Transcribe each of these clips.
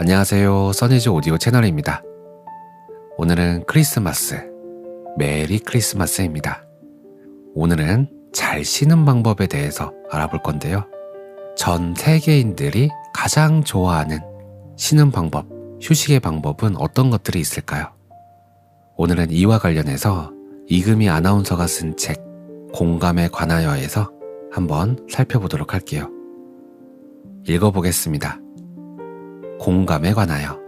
안녕하세요, 써니즈 오디오 채널입니다. 오늘은 크리스마스, 메리 크리스마스입니다. 오늘은 잘 쉬는 방법에 대해서 알아볼 건데요. 전 세계인들이 가장 좋아하는 쉬는 방법, 휴식의 방법은 어떤 것들이 있을까요? 오늘은 이와 관련해서 이금희 아나운서가 쓴 책 공감에 관하여에서 한번 살펴보도록 할게요. 읽어보겠습니다. 공감에 관하여.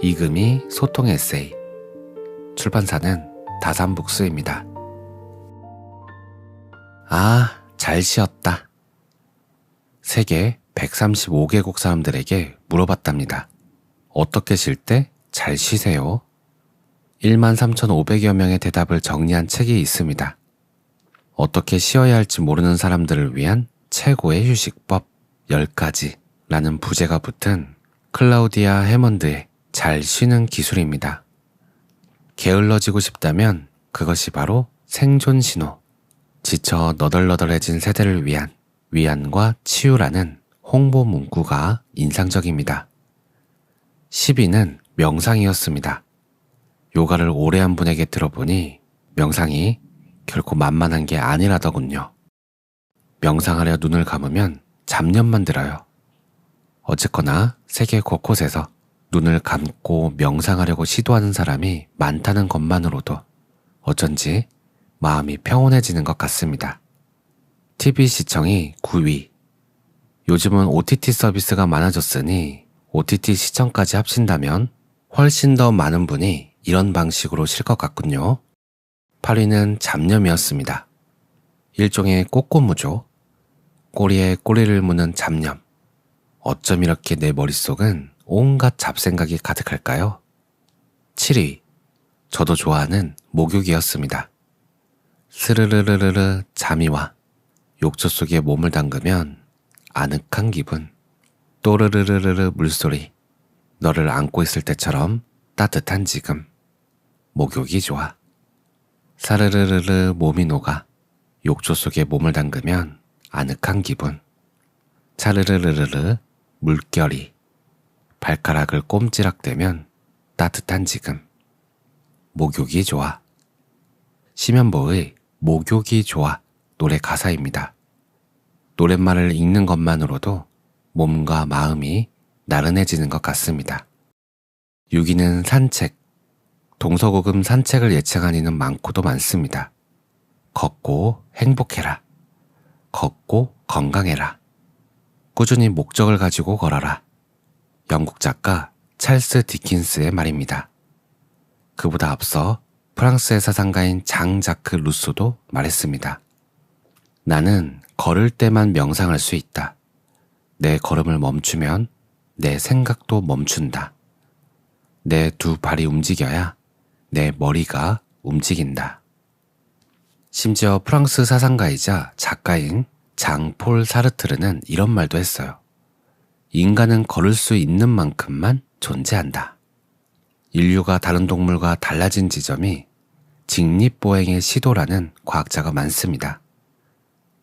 이금희 소통 에세이. 출판사는 다산북스입니다. 잘 쉬었다. 세계 135개국 사람들에게 물어봤답니다. 어떻게 쉴 때 잘 쉬세요? 13,500여 명의 대답을 정리한 책이 있습니다. 어떻게 쉬어야 할지 모르는 사람들을 위한 최고의 휴식법 10가지라는 부제가 붙은 클라우디아 해먼드의 잘 쉬는 기술입니다. 게을러지고 싶다면 그것이 바로 생존 신호, 지쳐 너덜너덜해진 세대를 위한 위안과 치유라는 홍보 문구가 인상적입니다. 10위는 명상이었습니다. 요가를 오래 한 분에게 들어보니 명상이 결코 만만한 게 아니라더군요. 명상하려 눈을 감으면 잡념만 들어요. 어쨌거나 세계 곳곳에서 눈을 감고 명상하려고 시도하는 사람이 많다는 것만으로도 어쩐지 마음이 평온해지는 것 같습니다. TV 시청이 9위. 요즘은 OTT 서비스가 많아졌으니 OTT 시청까지 합친다면 훨씬 더 많은 분이 이런 방식으로 쉴 것 같군요. 8위는 잡념이었습니다. 일종의 꼬꼬무죠. 꼬리에 꼬리를 무는 잡념. 어쩜 이렇게 내 머릿속은 온갖 잡생각이 가득할까요? 7위, 저도 좋아하는 목욕이었습니다. 스르르르르르 잠이 와. 욕조 속에 몸을 담그면 아늑한 기분. 또르르르르르 물소리. 너를 안고 있을 때처럼 따뜻한 지금. 목욕이 좋아. 사르르르르 몸이 녹아. 욕조 속에 몸을 담그면 아늑한 기분. 차르르르르르 물결이. 발가락을 꼼지락대면 따뜻한 지금. 목욕이 좋아. 심연보의 목욕이 좋아 노래 가사입니다. 노랫말을 읽는 것만으로도 몸과 마음이 나른해지는 것 같습니다. 6위는 산책. 동서고금 산책을 예칭한 이는 많고도 많습니다. 걷고 행복해라. 걷고 건강해라. 꾸준히 목적을 가지고 걸어라. 영국 작가 찰스 디킨스의 말입니다. 그보다 앞서 프랑스의 사상가인 장 자크 루소도 말했습니다. 나는 걸을 때만 명상할 수 있다. 내 걸음을 멈추면 내 생각도 멈춘다. 내 두 발이 움직여야 내 머리가 움직인다. 심지어 프랑스 사상가이자 작가인 장 폴 사르트르는 이런 말도 했어요. 인간은 걸을 수 있는 만큼만 존재한다. 인류가 다른 동물과 달라진 지점이 직립보행의 시도라는 과학자가 많습니다.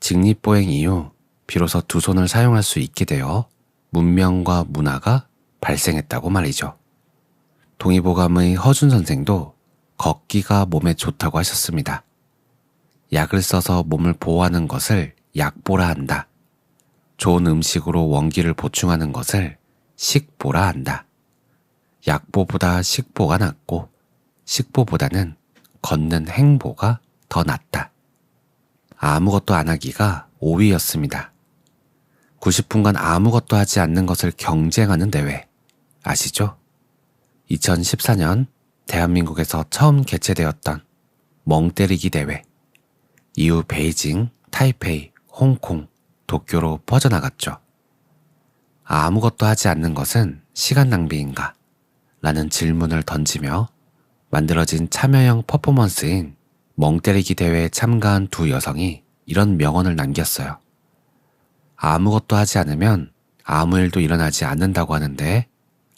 직립보행 이후 비로소 두 손을 사용할 수 있게 되어 문명과 문화가 발생했다고 말이죠. 동의보감의 허준 선생도 걷기가 몸에 좋다고 하셨습니다. 약을 써서 몸을 보호하는 것을 약보라 한다. 좋은 음식으로 원기를 보충하는 것을 식보라 한다. 약보보다 식보가 낫고 식보보다는 걷는 행보가 더 낫다. 아무것도 안 하기가 5위였습니다. 90분간 아무것도 하지 않는 것을 경쟁하는 대회 아시죠? 2014년 대한민국에서 처음 개최되었던 멍때리기 대회. 이후 베이징, 타이페이, 홍콩, 도쿄로 퍼져나갔죠. 아무것도 하지 않는 것은 시간 낭비인가? 라는 질문을 던지며 만들어진 참여형 퍼포먼스인 멍때리기 대회에 참가한 두 여성이 이런 명언을 남겼어요. 아무것도 하지 않으면 아무 일도 일어나지 않는다고 하는데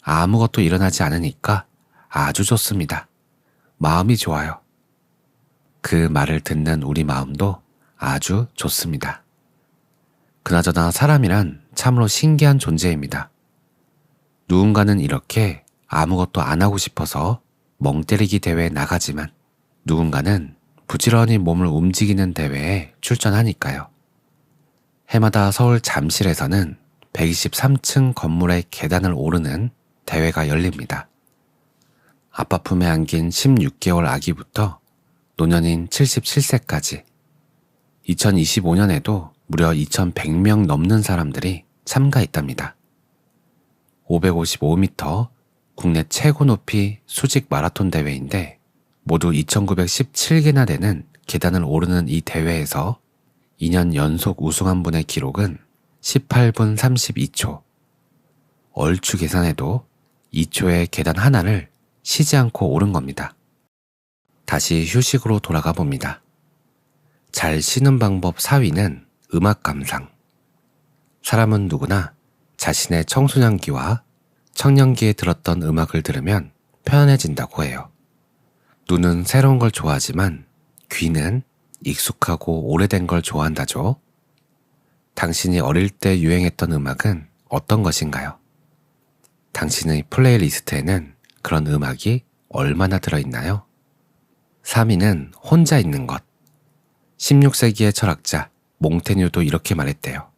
아무것도 일어나지 않으니까 아주 좋습니다. 마음이 좋아요. 그 말을 듣는 우리 마음도 아주 좋습니다. 그나저나 사람이란 참으로 신기한 존재입니다. 누군가는 이렇게 아무것도 안 하고 싶어서 멍때리기 대회에 나가지만 누군가는 부지런히 몸을 움직이는 대회에 출전하니까요. 해마다 서울 잠실에서는 123층 건물의 계단을 오르는 대회가 열립니다. 아빠 품에 안긴 16개월 아기부터 노년인 77세까지 2025년에도 무려 2,100명 넘는 사람들이 참가했답니다. 555m 국내 최고 높이 수직 마라톤 대회인데 모두 2,917개나 되는 계단을 오르는 이 대회에서 2년 연속 우승한 분의 기록은 18분 32초. 얼추 계산해도 2초의 계단 하나를 쉬지 않고 오른 겁니다. 다시 휴식으로 돌아가 봅니다. 잘 쉬는 방법 4위는 음악 감상. 사람은 누구나 자신의 청소년기와 청년기에 들었던 음악을 들으면 편안해진다고 해요. 눈은 새로운 걸 좋아하지만 귀는 익숙하고 오래된 걸 좋아한다죠. 당신이 어릴 때 유행했던 음악은 어떤 것인가요? 당신의 플레이리스트에는 그런 음악이 얼마나 들어있나요? 3위는 혼자 있는 것. 16세기의 철학자 몽테뉴도 이렇게 말했대요.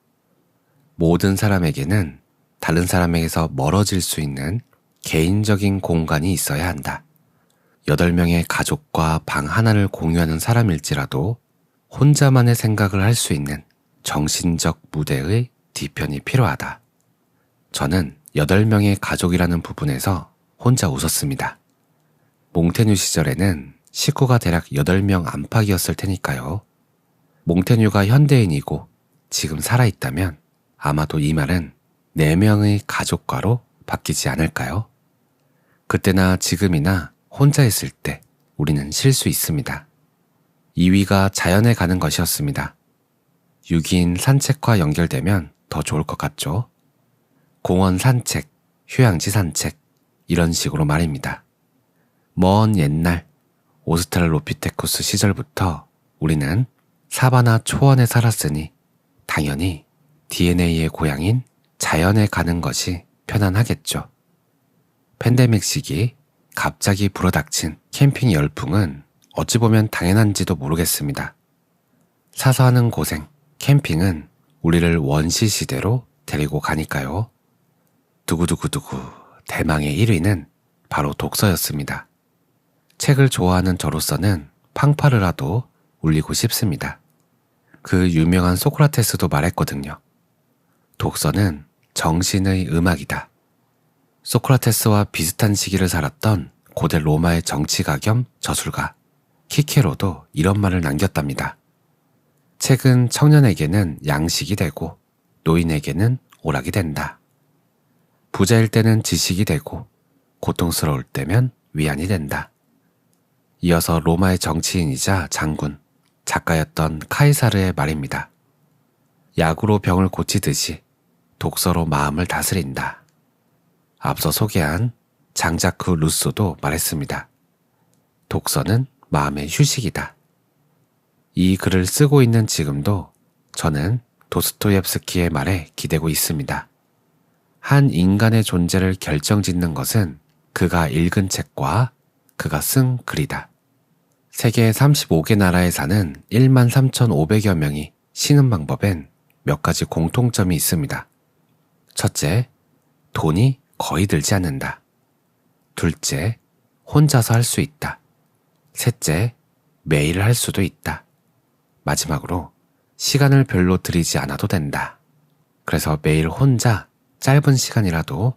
모든 사람에게는 다른 사람에게서 멀어질 수 있는 개인적인 공간이 있어야 한다. 8명의 가족과 방 하나를 공유하는 사람일지라도 혼자만의 생각을 할 수 있는 정신적 무대의 뒤편이 필요하다. 저는 8명의 가족이라는 부분에서 혼자 웃었습니다. 몽테뉴 시절에는 식구가 대략 8명 안팎이었을 테니까요. 몽테뉴가 현대인이고 지금 살아있다면 아마도 이 말은 4명의 가족과로 바뀌지 않을까요? 그때나 지금이나 혼자 있을 때 우리는 쉴 수 있습니다. 2위가 자연에 가는 것이었습니다. 6위인 산책과 연결되면 더 좋을 것 같죠? 공원 산책, 휴양지 산책, 이런 식으로 말입니다. 먼 옛날 오스트랄로피테쿠스 시절부터 우리는 사바나 초원에 살았으니 당연히 DNA의 고향인 자연에 가는 것이 편안하겠죠. 팬데믹 시기 갑자기 불어닥친 캠핑 열풍은 어찌 보면 당연한지도 모르겠습니다. 사서 하는 고생, 캠핑은 우리를 원시 시대로 데리고 가니까요. 두구두구두구 대망의 1위는 바로 독서였습니다. 책을 좋아하는 저로서는 팡파르라도 울리고 싶습니다. 그 유명한 소크라테스도 말했거든요. 독서는 정신의 음악이다. 소크라테스와 비슷한 시기를 살았던 고대 로마의 정치가 겸 저술가 키케로도 이런 말을 남겼답니다. 책은 청년에게는 양식이 되고 노인에게는 오락이 된다. 부자일 때는 지식이 되고 고통스러울 때면 위안이 된다. 이어서 로마의 정치인이자 장군, 작가였던 카이사르의 말입니다. 약으로 병을 고치듯이 독서로 마음을 다스린다. 앞서 소개한 장자크 루소도 말했습니다. 독서는 마음의 휴식이다. 이 글을 쓰고 있는 지금도 저는 도스토옙스키의 말에 기대고 있습니다. 한 인간의 존재를 결정짓는 것은 그가 읽은 책과 그가 쓴 글이다. 세계 35개 나라에 사는 13,500여 명이 쉬는 방법엔 몇 가지 공통점이 있습니다. 첫째, 돈이 거의 들지 않는다. 둘째, 혼자서 할 수 있다. 셋째, 매일 할 수도 있다. 마지막으로 시간을 별로 들이지 않아도 된다. 그래서 매일 혼자 짧은 시간이라도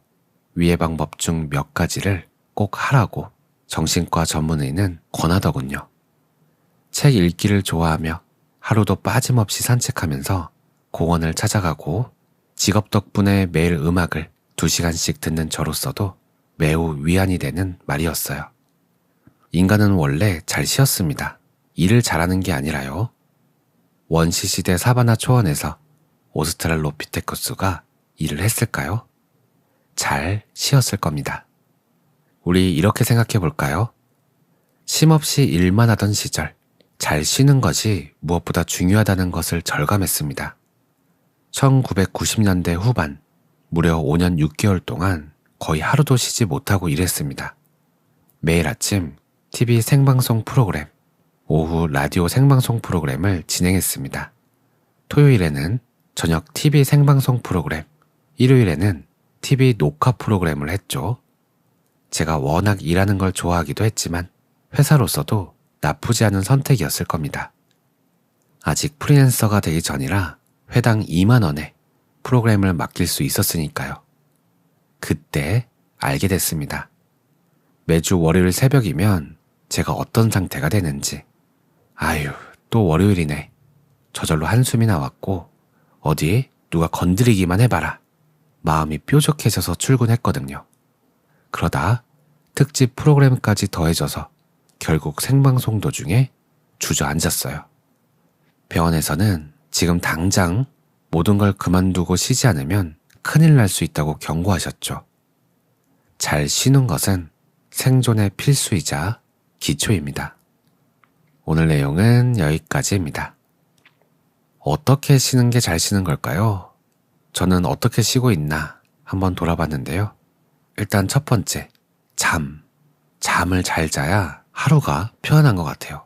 위의 방법 중 몇 가지를 꼭 하라고 정신과 전문의는 권하더군요. 책 읽기를 좋아하며 하루도 빠짐없이 산책하면서 공원을 찾아가고 직업 덕분에 매일 음악을 2시간씩 듣는 저로서도 매우 위안이 되는 말이었어요. 인간은 원래 잘 쉬었습니다. 일을 잘하는 게 아니라요. 원시시대 사바나 초원에서 오스트랄로피테쿠스가 일을 했을까요? 잘 쉬었을 겁니다. 우리 이렇게 생각해 볼까요? 쉼없이 일만 하던 시절, 잘 쉬는 것이 무엇보다 중요하다는 것을 절감했습니다. 1990년대 후반, 무려 5년 6개월 동안 거의 하루도 쉬지 못하고 일했습니다. 매일 아침 TV 생방송 프로그램, 오후 라디오 생방송 프로그램을 진행했습니다. 토요일에는 저녁 TV 생방송 프로그램, 일요일에는 TV 녹화 프로그램을 했죠. 제가 워낙 일하는 걸 좋아하기도 했지만 회사로서도 나쁘지 않은 선택이었을 겁니다. 아직 프리랜서가 되기 전이라 회당 2만 원에 프로그램을 맡길 수 있었으니까요. 그때 알게 됐습니다. 매주 월요일 새벽이면 제가 어떤 상태가 되는지. 아유, 또 월요일이네. 저절로 한숨이 나왔고 어디 누가 건드리기만 해봐라. 마음이 뾰족해져서 출근했거든요. 그러다 특집 프로그램까지 더해져서 결국 생방송 도중에 주저앉았어요. 병원에서는 지금 당장 모든 걸 그만두고 쉬지 않으면 큰일 날 수 있다고 경고하셨죠. 잘 쉬는 것은 생존의 필수이자 기초입니다. 오늘 내용은 여기까지입니다. 어떻게 쉬는 게 잘 쉬는 걸까요? 저는 어떻게 쉬고 있나 한번 돌아봤는데요. 일단 첫 번째, 잠을 잘 자야 하루가 편안한 것 같아요.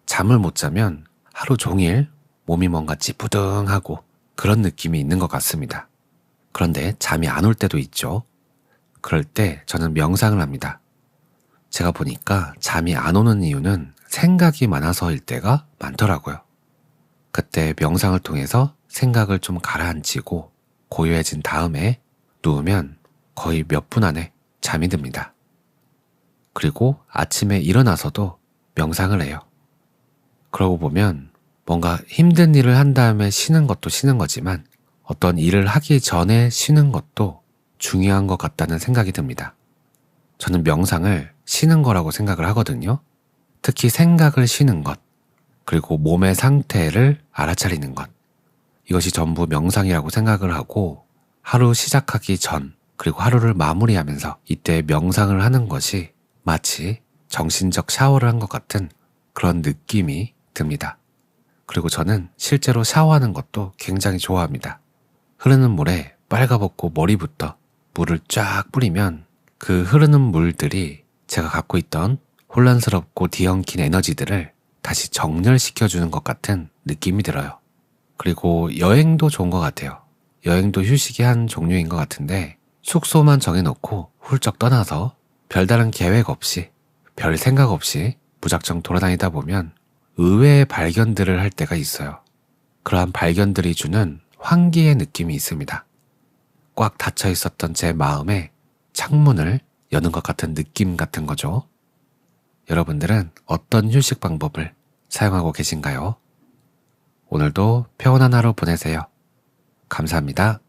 잠을 못 자면 하루 종일 몸이 뭔가 찌뿌둥하고 그런 느낌이 있는 것 같습니다. 그런데 잠이 안 올 때도 있죠. 그럴 때 저는 명상을 합니다. 제가 보니까 잠이 안 오는 이유는 생각이 많아서일 때가 많더라고요. 그때 명상을 통해서 생각을 좀 가라앉히고 고요해진 다음에 누우면 거의 몇 분 안에 잠이 듭니다. 그리고 아침에 일어나서도 명상을 해요. 그러고 보면 뭔가 힘든 일을 한 다음에 쉬는 것도 쉬는 거지만 어떤 일을 하기 전에 쉬는 것도 중요한 것 같다는 생각이 듭니다. 저는 명상을 쉬는 거라고 생각을 하거든요. 특히 생각을 쉬는 것, 그리고 몸의 상태를 알아차리는 것. 이것이 전부 명상이라고 생각을 하고 하루 시작하기 전, 그리고 하루를 마무리하면서 이때 명상을 하는 것이 마치 정신적 샤워를 한 것 같은 그런 느낌이 듭니다. 그리고 저는 실제로 샤워하는 것도 굉장히 좋아합니다. 흐르는 물에 빨가벗고 머리부터 물을 쫙 뿌리면 그 흐르는 물들이 제가 갖고 있던 혼란스럽고 뒤엉킨 에너지들을 다시 정렬시켜주는 것 같은 느낌이 들어요. 그리고 여행도 좋은 것 같아요. 여행도 휴식의 한 종류인 것 같은데 숙소만 정해놓고 훌쩍 떠나서 별다른 계획 없이 별 생각 없이 무작정 돌아다니다 보면 의외의 발견들을 할 때가 있어요. 그러한 발견들이 주는 환기의 느낌이 있습니다. 꽉 닫혀 있었던 제 마음에 창문을 여는 것 같은 느낌 같은 거죠. 여러분들은 어떤 휴식 방법을 사용하고 계신가요? 오늘도 평온한 하루 보내세요. 감사합니다.